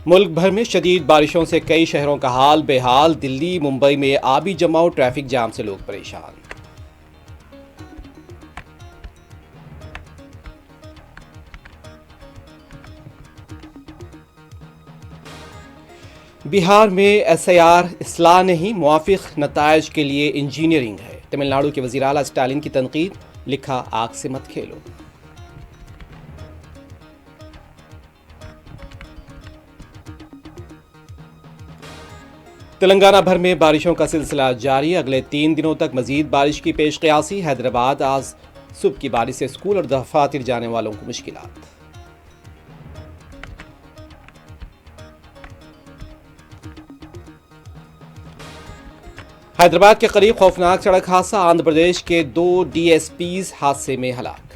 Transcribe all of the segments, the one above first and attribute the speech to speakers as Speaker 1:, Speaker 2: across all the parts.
Speaker 1: ملک بھر میں شدید بارشوں سے کئی شہروں کا حال بے حال، دلی ممبئی میں آبی جماؤ، ٹریفک جام سے لوگ پریشان۔ بہار میں ایس آئی آر اصلاح نہیں، موافق نتائج کے لیے انجینئرنگ ہے۔ تمل ناڈو کے وزیر اعلیٰ اسٹالن کی تنقید، لکھا آگ سے مت کھیلو۔ تلنگانہ بھر میں بارشوں کا سلسلہ جاری، اگلے 3 دنوں تک مزید بارش کی پیش قیاسی۔ حیدرآباد آج صبح کی بارش سے اسکول اور دفاتر جانے والوں کو مشکلات۔ حیدرآباد کے قریب خوفناک سڑک حادثہ، آندھرا پردیش کے 2 ڈی ایس پیز حادثے میں ہلاک۔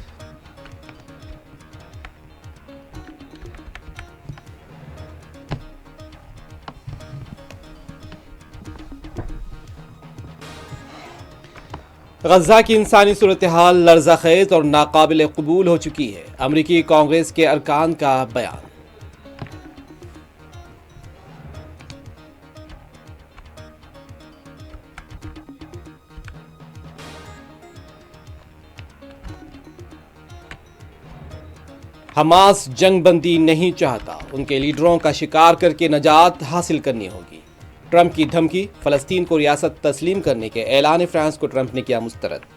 Speaker 1: غزہ کی انسانی صورتحال لرزہ خیز اور ناقابل قبول ہو چکی ہے، امریکی کانگریس کے ارکان کا بیان۔ حماس جنگ بندی نہیں چاہتا، ان کے لیڈروں کا شکار کر کے نجات حاصل کرنی ہوگی۔ ٹرمپ کی دھمکی، فلسطین کو ریاست تسلیم کرنے کے اعلان فرانس کو ٹرمپ نے کیا مسترد۔